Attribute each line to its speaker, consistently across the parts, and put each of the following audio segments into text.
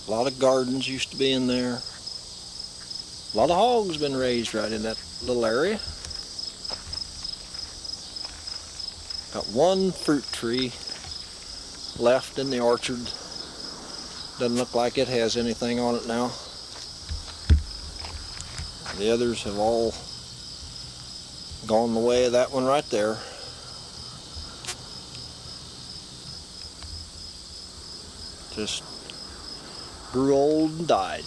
Speaker 1: A lot of gardens used to be in there. A lot of hogs been raised right in that little area. Got one fruit tree left in the orchard. Doesn't look like it has anything on it now. The others have all gone the way of that one right there. Just grew old and died.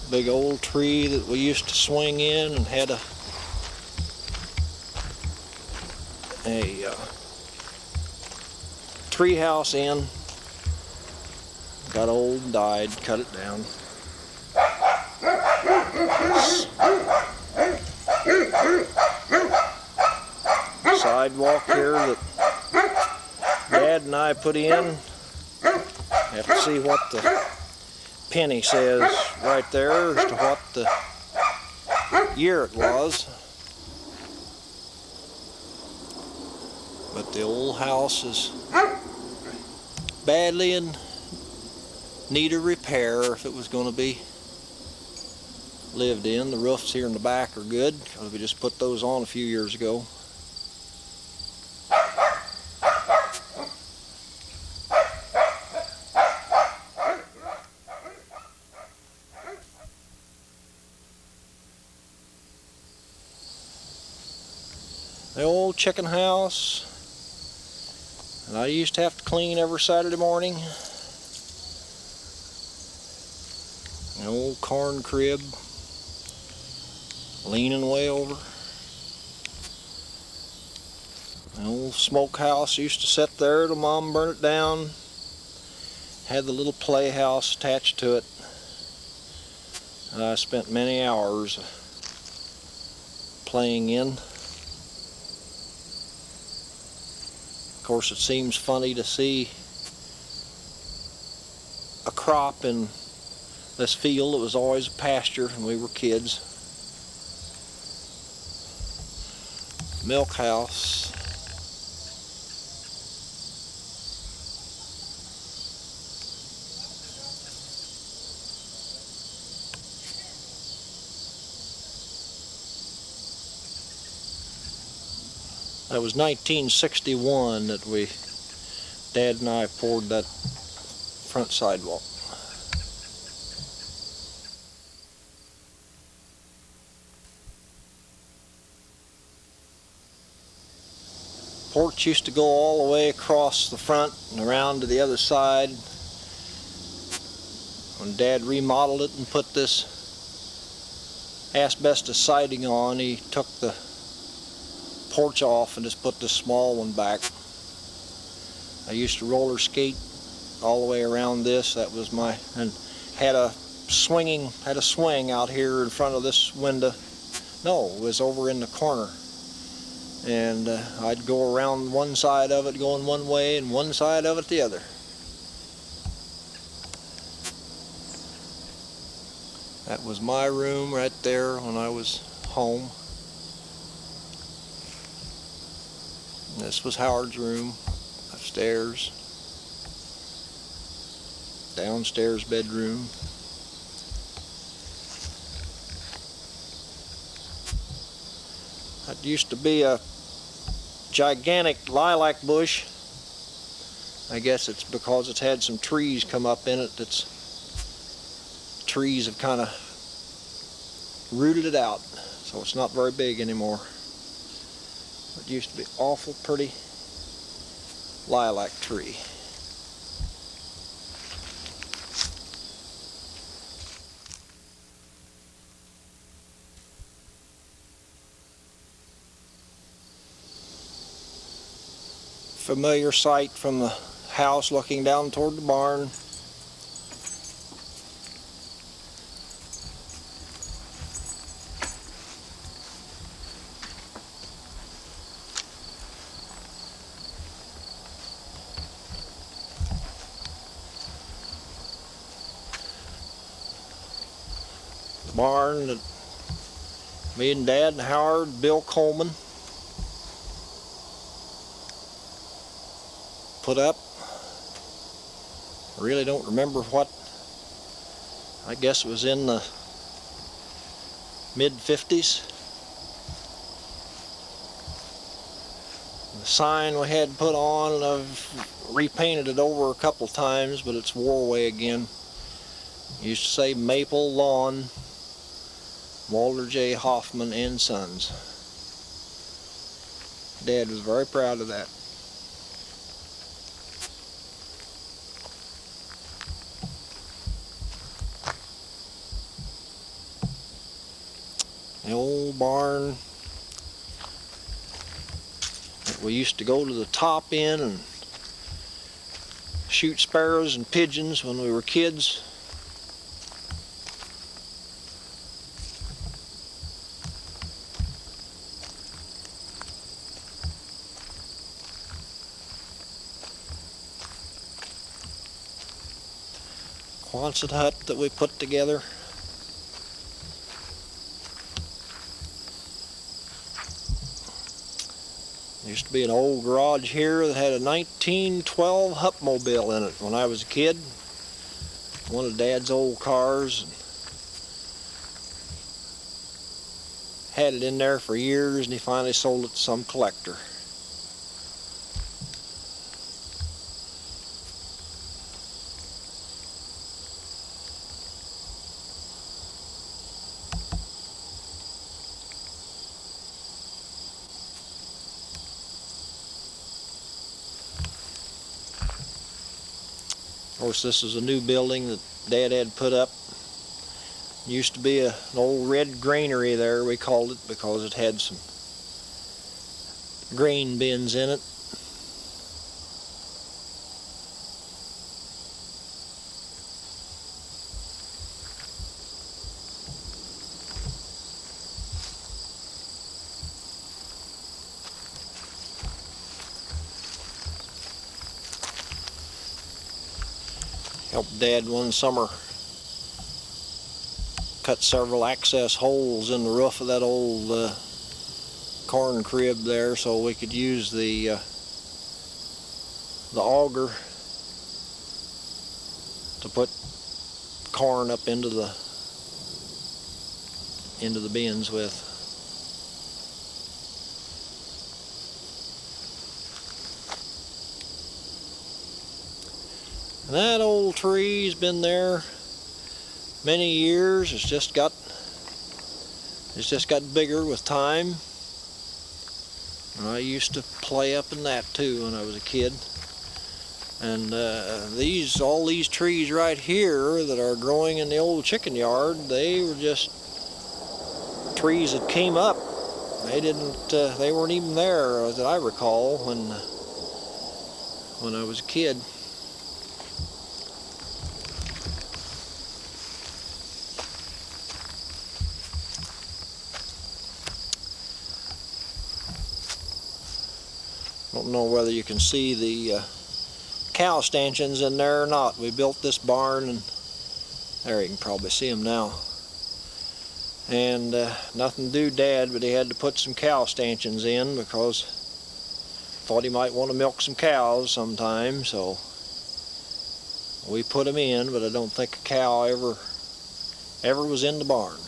Speaker 1: Big old tree that we used to swing in and had a tree house in. Got old and died, cut it down. Sidewalk here that Dad and I put in. Have to see what the penny says right there as to what the year it was. But the old house is badly in need of repair if it was going to be lived in. The roofs here in the back are good because we just put those on a few years ago. The old chicken house, and I used to have to clean every Saturday morning. An old corn crib, leaning way over. An old smokehouse used to sit there till Mom burned it down. Had the little playhouse attached to it. And I spent many hours playing in. Of course, it seems funny to see a crop in this field that was always a pasture when we were kids. Milk house. That was 1961 that Dad and I poured that front sidewalk. Porch used to go all the way across the front and around to the other side. When Dad remodeled it and put this asbestos siding on, he took the porch off and just put this small one back. I used to roller skate all the way around this. That was and had a swing out here in front of this window. No, it was over in the corner. And I'd go around one side of it going one way and one side of it the other. That was my room right there when I was home. This was Howard's room, upstairs, downstairs bedroom. That used to be a gigantic lilac bush. I guess it's because it's had some trees come up in it. Trees have kind of rooted it out, so it's not very big anymore. It used to be awful pretty lilac tree. Familiar sight from the house looking down toward the barn. Barn that Me and Dad and Howard, Bill Coleman put up. I really don't remember what. I guess it was in the mid-50s. The sign we had put on, and I've repainted it over a couple times, but it's wore away again. It used to say Maple Lawn, Walter J. Hoffman and Sons. Dad was very proud of that. The old barn that we used to go to the top in and shoot sparrows and pigeons when we were kids. Quonset hut that we put together. There used to be an old garage here that had a 1912 Hupmobile in it when I was a kid. One of Dad's old cars. Had it in there for years, and he finally sold it to some collector. Of course, this is a new building that Dad had put up. It used to be an old red granary there, we called it, because it had some grain bins in it. Helped Dad one summer cut several access holes in the roof of that old corn crib there, so we could use the auger to put corn up into the bins with. And that old tree's been there many years. It's just got bigger with time. And I used to play up in that too when I was a kid. And all these trees right here that are growing in the old chicken yard, they were just trees that came up. They weren't even there that I recall when I was a kid. Don't know whether you can see the cow stanchions in there or not. We built this barn, and there you can probably see them now. And nothing to do Dad, but he had to put some cow stanchions in because thought he might want to milk some cows sometime, so we put them in, but I don't think a cow ever was in the barn.